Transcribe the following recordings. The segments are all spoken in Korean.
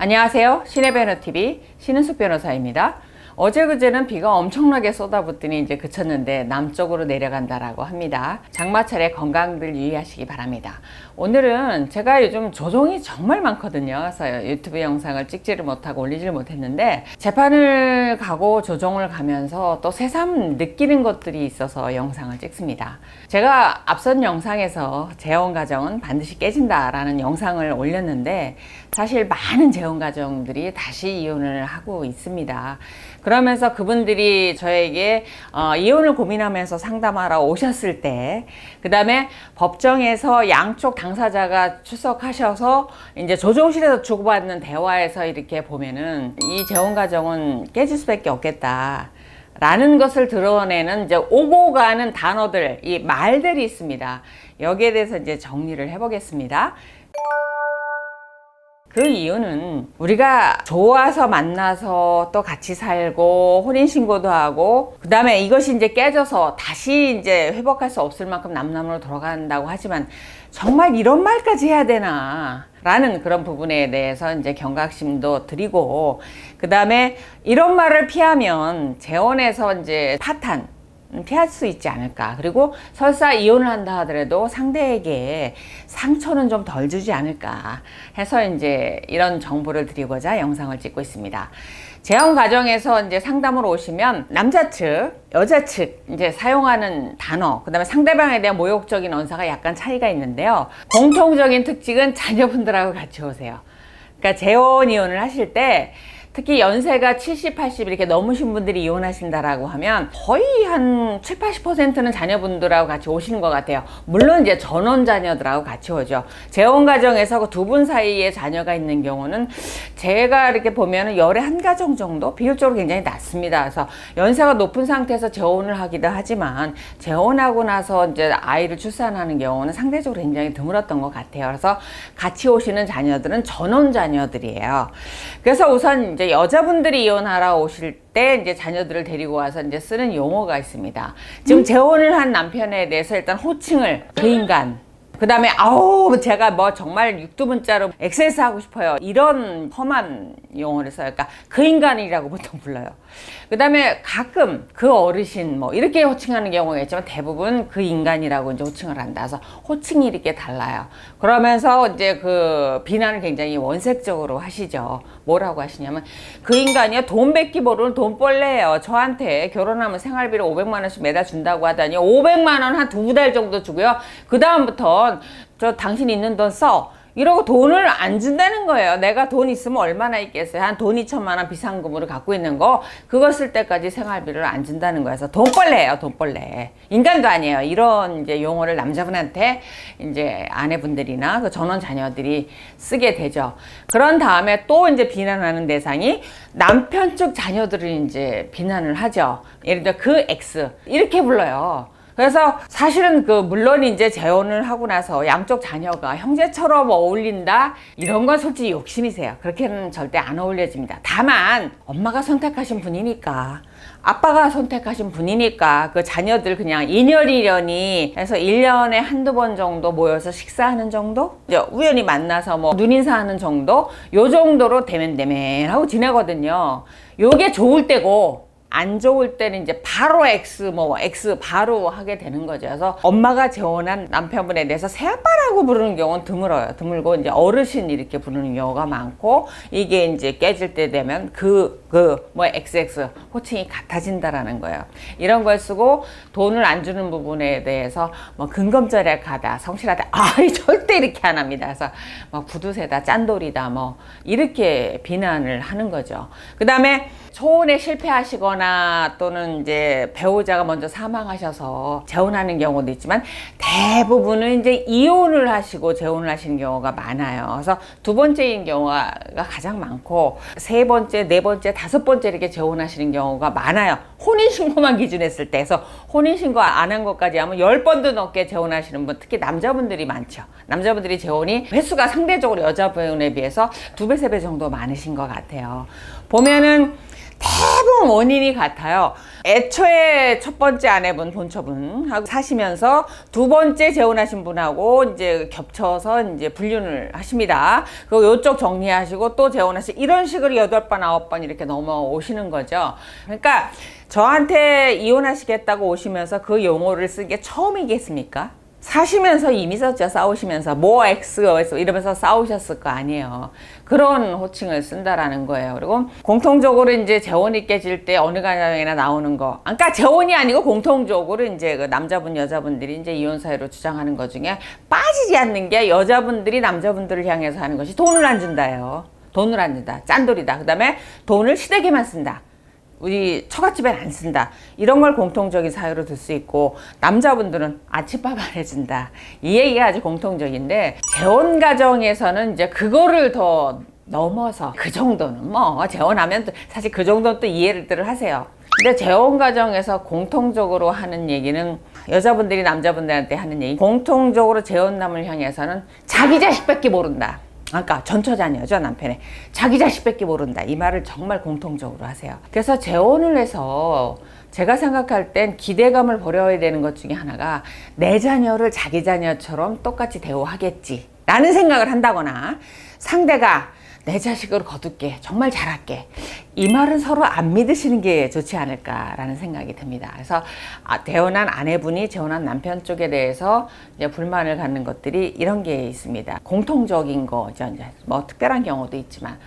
안녕하세요. 신의 변호TV 신은숙 변호사입니다. 어제 그제는 비가 엄청나게 쏟아붓더니 이제 그쳤는데 남쪽으로 내려간다라고 합니다. 장마철에 건강들 유의하시기 바랍니다. 오늘은 제가 요즘 조정이 정말 많거든요. 그래서 유튜브 영상을 찍지를 못하고 올리지를 못했는데 재판을 가고 조정을 가면서 또 새삼 느끼는 것들이 있어서 영상을 찍습니다. 제가 앞선 영상에서 재혼 가정은 반드시 깨진다라는 영상을 올렸는데 사실 많은 재혼 가정들이 다시 이혼을 하고 있습니다. 그러면서 그분들이 저에게 이혼을 고민하면서 상담하러 오셨을 때, 그 다음에 법정에서 양쪽 당사자가 출석하셔서 이제 조정실에서 주고받는 대화에서 이렇게 보면은 이 재혼 가정은 깨질 수밖에 없겠다 라는 것을 드러내는 이제 오고 가는 단어들, 이 말들이 있습니다. 여기에 대해서 이제 정리를 해보겠습니다. 그 이유는 우리가 좋아서 만나서 또 같이 살고 혼인신고도 하고 그 다음에 이것이 이제 깨져서 다시 이제 회복할 수 없을 만큼 남남으로 돌아간다고 하지만 정말 이런 말까지 해야 되나 라는 그런 부분에 대해서 이제 경각심도 드리고 그 다음에 이런 말을 피하면 재혼에서 이제 파탄 피할 수 있지 않을까. 그리고 설사 이혼을 한다 하더라도 상대에게 상처는 좀 덜 주지 않을까 해서 이제 이런 정보를 드리고자 영상을 찍고 있습니다. 재혼 과정에서 이제 상담으로 오시면 남자 측, 여자 측 이제 사용하는 단어, 그다음에 상대방에 대한 모욕적인 언사가 약간 차이가 있는데요. 공통적인 특징은 자녀분들하고 같이 오세요. 그러니까 재혼 이혼을 하실 때 특히 연세가 70, 80 이렇게 넘으신 분들이 이혼하신다라고 하면 거의 한 7, 80%는 자녀분들하고 같이 오시는 것 같아요. 물론 이제 전원 자녀들하고 같이 오죠. 재혼 가정에서 그 두 분 사이에 자녀가 있는 경우는 제가 이렇게 보면은 열에 한 가정 정도 비율적으로 굉장히 낮습니다. 그래서 연세가 높은 상태에서 재혼을 하기도 하지만 재혼하고 나서 이제 아이를 출산하는 경우는 상대적으로 굉장히 드물었던 것 같아요. 그래서 같이 오시는 자녀들은 전원 자녀들이에요. 그래서 우선 이제 여자분들이 이혼하러 오실 때 이제 자녀들을 데리고 와서 이제 쓰는 용어가 있습니다. 지금 재혼을 한 남편에 대해서 일단 호칭을 그 인간, 그 다음에 아우 제가 뭐 정말 육두문자로 XS 하고 싶어요 이런 험한 용어를 써요. 그러니까 그 인간이라고 보통 불러요. 그 다음에 가끔 그 어르신 뭐 이렇게 호칭하는 경우가 있지만 대부분 그 인간이라고 이제 호칭을 한다. 그래서 호칭이 이렇게 달라요. 그러면서 이제 그 비난을 굉장히 원색적으로 하시죠. 뭐라고 하시냐면 그 인간이요 돈 뱉기 모르는 돈벌레예요. 저한테 결혼하면 생활비를 500만 원씩 매달 준다고 하다니 500만 원 한 2달 정도 주고요. 그 다음부터 저 당신 있는 돈 써. 이러고 돈을 안 준다는 거예요. 내가 돈 있으면 얼마나 있겠어요. 한 돈 2천만 원 비상금으로 갖고 있는 거 그거 쓸 때까지 생활비를 안 준다는 거여서 돈벌레예요. 돈벌레. 인간도 아니에요. 이런 이제 용어를 남자분한테 이제 아내분들이나 그 전원 자녀들이 쓰게 되죠. 그런 다음에 또 이제 비난하는 대상이 남편 쪽 자녀들을 이제 비난을 하죠. 예를 들어 그 X 이렇게 불러요. 그래서 사실은 물론 이제 재혼을 하고 나서 양쪽 자녀가 형제처럼 어울린다 이런 건 솔직히 욕심이세요. 그렇게는 절대 안 어울려집니다. 다만 엄마가 선택하신 분이니까 아빠가 선택하신 분이니까 그 자녀들 그냥 인연이려니 해서 1년에 한두 번 정도 모여서 식사하는 정도? 이제 우연히 만나서 뭐 눈인사하는 정도? 요 정도로 대면대면하고 지내거든요. 요게 좋을 때고 안 좋을 때는 이제 바로 X 바로 하게 되는 거죠. 그래서 엄마가 재혼한 남편분에 대해서 새아빠라고 부르는 경우는 드물고 이제 어르신 이렇게 부르는 경우가 많고 이게 이제 깨질 때 되면 XX 호칭이 같아진다라는 거예요. 이런 걸 쓰고 돈을 안 주는 부분에 대해서 뭐 근검절약하다, 성실하다, 절대 이렇게 안 합니다. 그래서 뭐 구두쇠다, 짠돌이다, 뭐 이렇게 비난을 하는 거죠. 그 다음에 초혼에 실패하시거나 또는 이제 배우자가 먼저 사망하셔서 재혼하는 경우도 있지만 대부분은 이제 이혼을 하시고 재혼을 하시는 경우가 많아요. 그래서 두 번째인 경우가 가장 많고 세 번째, 네 번째, 다섯 번째 이렇게 재혼하시는 경우가 많아요. 혼인신고만 기준했을 때. 그래서 혼인신고 안 한 것까지 하면 10번도 넘게 재혼하시는 분, 특히 남자분들이 많죠. 남자분들이 재혼이 횟수가 상대적으로 여자분에 비해서 2배, 3배 정도 많으신 것 같아요. 보면은 대부분 원인이 비율이 같아요. 애초에 첫 번째 아내분, 본처분하고 사시면서 두 번째 재혼하신 분하고 이제 겹쳐서 이제 불륜을 하십니다. 그리고 요쪽 정리하시고 또 재혼하시 이런 식으로 8번, 9번 이렇게 넘어오시는 거죠. 그러니까 저한테 이혼하시겠다고 오시면서 그 용어를 쓴 게 처음이겠습니까? 사시면서 이미 썼죠. 싸우시면서 뭐 X 이러면서 싸우셨을 거 아니에요. 그런 호칭을 쓴다라는 거예요. 그리고 공통적으로 이제 재혼이 깨질 때 어느 가정이나 나오는 거, 그러니까 재혼이 아니고 공통적으로 이제 그 남자분 여자분들이 이제 이혼 사유로 주장하는 것 중에 빠지지 않는 게 여자분들이 남자분들을 향해서 하는 것이 돈을 안 준다예요. 돈을 안 준다. 짠돌이다. 그다음에 돈을 시댁에만 쓴다. 우리 처갓집엔 안 쓴다. 이런 걸 공통적인 사유로 들 수 있고, 남자분들은 아침밥 안 해준다. 이 얘기가 아주 공통적인데, 재혼 가정에서는 이제 그거를 더 넘어서 그 정도는 뭐 재혼하면 사실 그 정도는 또 이해를 하세요. 근데 재혼 가정에서 공통적으로 하는 얘기는, 여자분들이 남자분들한테 하는 얘기, 공통적으로 재혼남을 향해서는 자기 자식밖에 모른다. 그러니까 전처자녀죠, 남편의. 자기 자식밖에 모른다. 이 말을 정말 공통적으로 하세요. 그래서 재혼을 해서 제가 생각할 땐 기대감을 버려야 되는 것 중에 하나가, 내 자녀를 자기 자녀처럼 똑같이 대우하겠지 라는 생각을 한다거나, 상대가 내 자식으로 거둘게, 정말 잘할게, 이 말은 서로 안 믿으시는 게 좋지 않을까라는 생각이 듭니다. 그래서 재혼한 아내분이 재혼한 남편 쪽에 대해서 이제 불만을 갖는 것들이 이런 게 있습니다. 공통적인 거죠. 이제 뭐 특별한 경우도 있지만,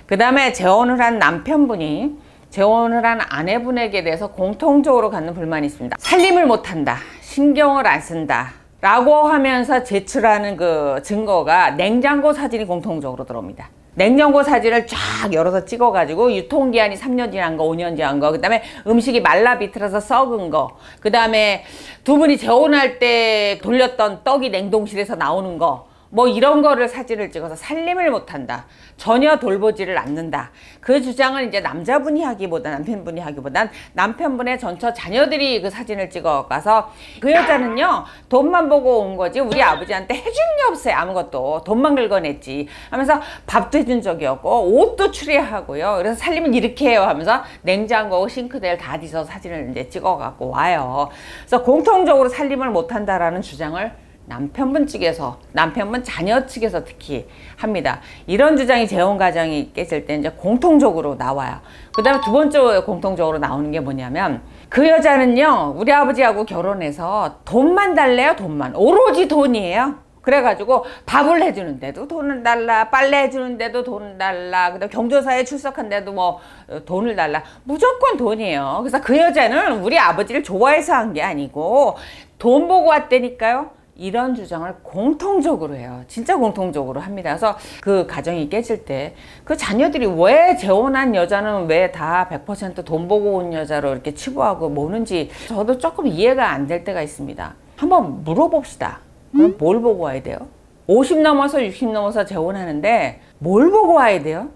그 다음에 재혼을 한 남편분이 재혼을 한 아내분에게 대해서 공통적으로 갖는 불만이 있습니다. 살림을 못한다, 신경을 안 쓴다 라고 하면서 제출하는 그 증거가 냉장고 사진이 공통적으로 들어옵니다. 냉장고 사진을 쫙 열어서 찍어가지고 유통기한이 3년 지난 거, 5년 지난 거, 그 다음에 음식이 말라 비틀어서 썩은 거, 그 다음에 두 분이 재혼할 때 돌렸던 떡이 냉동실에서 나오는 거, 뭐 이런 거를 사진을 찍어서 살림을 못한다, 전혀 돌보지를 않는다. 그 주장을 이제 남자분이 하기보다, 남편분이 하기보단 남편분의 전처 자녀들이 그 사진을 찍어가서, 그 여자는요 돈만 보고 온 거지 우리 아버지한테 해준 게 없어요. 아무것도 돈만 긁어냈지 하면서 밥도 해준 적이 없고 옷도 추리하고요. 그래서 살림은 이렇게 해요 하면서 냉장고 싱크대를 다 뒤져서 사진을 이제 찍어갖고 와요. 그래서 공통적으로 살림을 못한다라는 주장을 남편분 측에서, 남편분 자녀 측에서 특히 합니다. 이런 주장이 재혼 가정이 깨질 때 이제 공통적으로 나와요. 그 다음에 두 번째 공통적으로 나오는 게 뭐냐면, 그 여자는요 우리 아버지하고 결혼해서 돈만 달래요. 돈만, 오로지 돈이에요. 그래가지고 밥을 해주는데도 돈을 달라, 빨래 해주는데도 돈을 달라, 그다음 경조사에 출석한데도 뭐 돈을 달라, 무조건 돈이에요. 그래서 그 여자는 우리 아버지를 좋아해서 한 게 아니고 돈 보고 왔다니까요. 이런 주장을 공통적으로 해요. 진짜 공통적으로 합니다. 그래서 그 가정이 깨질 때 그 자녀들이 왜 재혼한 여자는 왜 다 100% 돈 보고 온 여자로 이렇게 치부하고 모는지 저도 조금 이해가 안 될 때가 있습니다. 한번 물어봅시다. 그럼 뭘 보고 와야 돼요? 50 넘어서 60 넘어서 재혼하는데 뭘 보고 와야 돼요?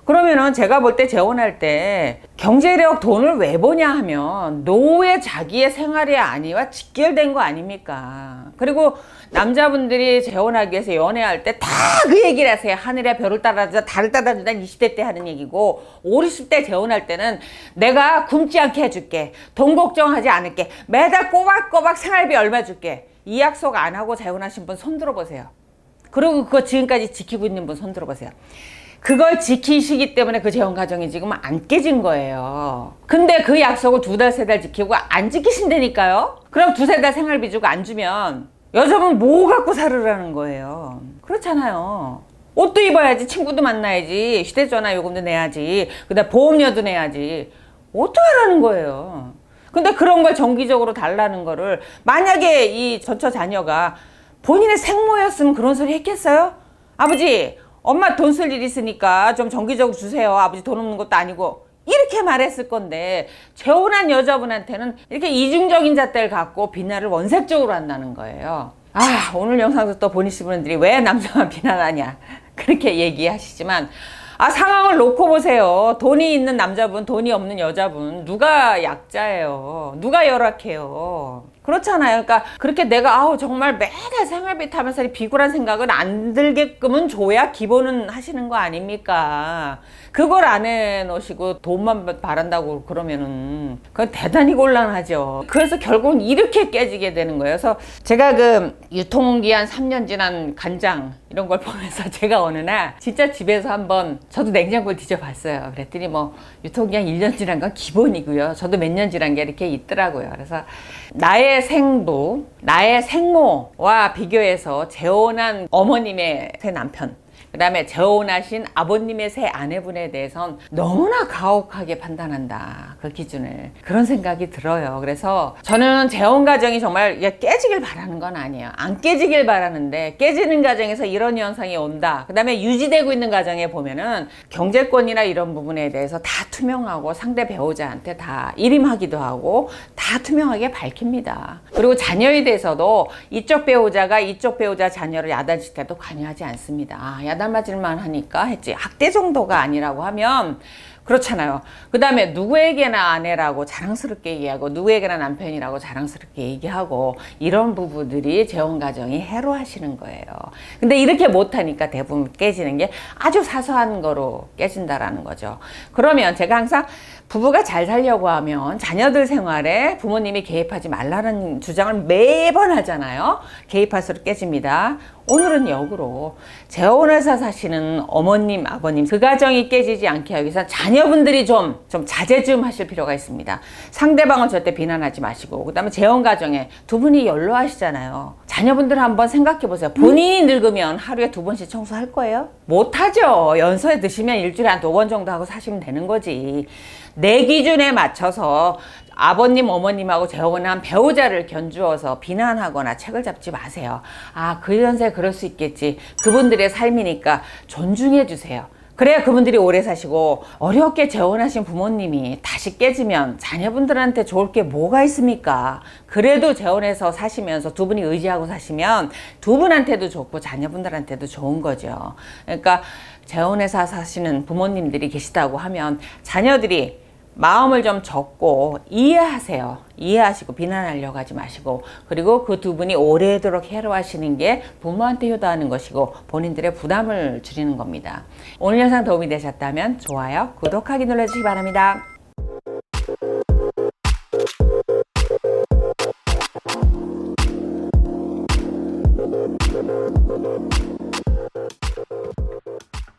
그러면은 제가 볼 때 재혼할 때 경제력, 돈을 왜 보냐 하면 노후에 자기의 생활이 아니와 직결된 거 아닙니까? 그리고 남자분들이 재혼하기 위해서 연애할 때 다 그 얘기를 하세요. 하늘에 별을 따라주자, 달을 따라주자. 20대 때 하는 얘기고, 50, 60대 재혼할 때는 내가 굶지 않게 해줄게, 돈 걱정하지 않을게, 매달 꼬박꼬박 생활비 얼마 줄게, 이 약속 안 하고 재혼하신 분 손 들어보세요. 그리고 그거 지금까지 지키고 있는 분 손 들어보세요. 그걸 지키시기 때문에 그 재혼 가정이 지금 안 깨진 거예요. 근데 그 약속을 2달, 3달 지키고 안 지키신다니까요? 그럼 2, 3달 생활비 주고 안 주면 여자분 뭐 갖고 살으라는 거예요? 그렇잖아요. 옷도 입어야지, 친구도 만나야지, 휴대전화 요금도 내야지, 그다음 보험료도 내야지. 어떻게 하라는 거예요? 근데 그런 걸 정기적으로 달라는 거를, 만약에 이 전처 자녀가 본인의 생모였으면 그런 소리 했겠어요? 아버지, 엄마 돈 쓸 일 있으니까 좀 정기적으로 주세요. 아버지 돈 없는 것도 아니고. 이렇게 말했을 건데, 재혼한 여자분한테는 이렇게 이중적인 잣대를 갖고 비난을 원색적으로 한다는 거예요. 아, 오늘 영상도 또 보시는 분들이 왜 남자만 비난하냐 그렇게 얘기하시지만, 상황을 놓고 보세요. 돈이 있는 남자분, 돈이 없는 여자분, 누가 약자예요? 누가 열악해요? 그렇잖아요. 그러니까 그렇게 내가 아우 정말 매달 생활비 타면서 이 비굴한 생각은 안 들게끔은 줘야 기본은 하시는 거 아닙니까? 그걸 안 해놓으시고 돈만 바란다고 그러면은 그건 대단히 곤란하죠. 그래서 결국은 이렇게 깨지게 되는 거예요. 그래서 제가 그 유통기한 3년 지난 간장 이런 걸 보면서 제가 어느 날 진짜 집에서 한번 저도 냉장고를 뒤져봤어요. 그랬더니 뭐 유통기한 1년 지난 건 기본이고요. 저도 몇 년 지난 게 이렇게 있더라고요. 그래서 나의 생부, 나의 생모와 비교해서 재혼한 어머님의 새 남편, 그 다음에 재혼하신 아버님의 새 아내분에 대해선 너무나 가혹하게 판단한다. 그 기준을. 그런 생각이 들어요. 그래서 저는 재혼 가정이 정말 깨지길 바라는 건 아니에요. 안 깨지길 바라는데 깨지는 가정에서 이런 현상이 온다. 그 다음에 유지되고 있는 가정에 보면은 경제권이나 이런 부분에 대해서 다 투명하고 상대 배우자한테 다 일임하기도 하고 다 투명하게 밝힙니다. 그리고 자녀에 대해서도 이쪽 배우자가 이쪽 배우자 자녀를 야단칠 때도 관여하지 않습니다. 야단 맞을만 하니까 했지 학대 정도가 아니라고 하면 그렇잖아요. 그 다음에 누구에게나 아내라고 자랑스럽게 얘기하고 누구에게나 남편이라고 자랑스럽게 얘기하고 이런 부부들이 재혼 가정이 해로하시는 거예요. 근데 이렇게 못하니까 대부분 깨지는 게 아주 사소한 거로 깨진다라는 거죠. 그러면 제가 항상 부부가 잘 살려고 하면 자녀들 생활에 부모님이 개입하지 말라는 주장을 매번 하잖아요. 개입할수록 깨집니다. 오늘은 역으로 재혼해서 사시는 어머님, 아버님 그 가정이 깨지지 않게 하기 위해서 자녀분들이 좀 자제 좀 하실 필요가 있습니다. 상대방을 절대 비난하지 마시고 그 다음에 재혼 가정에 두 분이 연로하시잖아요. 자녀분들 한번 생각해 보세요. 본인이 늙으면 하루에 2번씩 청소할 거예요? 못하죠. 연소에 드시면 일주일에 한 2번 정도 하고 사시면 되는 거지. 내 기준에 맞춰서 아버님, 어머님하고 재혼한 배우자를 견주어서 비난하거나 책을 잡지 마세요. 아, 그 연세 그럴 수 있겠지. 그분들의 삶이니까 존중해 주세요. 그래야 그분들이 오래 사시고 어렵게 재혼하신 부모님이 다시 깨지면 자녀분들한테 좋을 게 뭐가 있습니까? 그래도 재혼해서 사시면서 두 분이 의지하고 사시면 두 분한테도 좋고 자녀분들한테도 좋은 거죠. 그러니까 재혼해서 사시는 부모님들이 계시다고 하면 자녀들이 마음을 좀 접고 이해하세요. 이해하시고 비난하려고 하지 마시고 그리고 그 두 분이 오래도록 해로하시는 게 부모한테 효도하는 것이고 본인들의 부담을 줄이는 겁니다. 오늘 영상 도움이 되셨다면 좋아요, 구독하기 눌러주시기 바랍니다.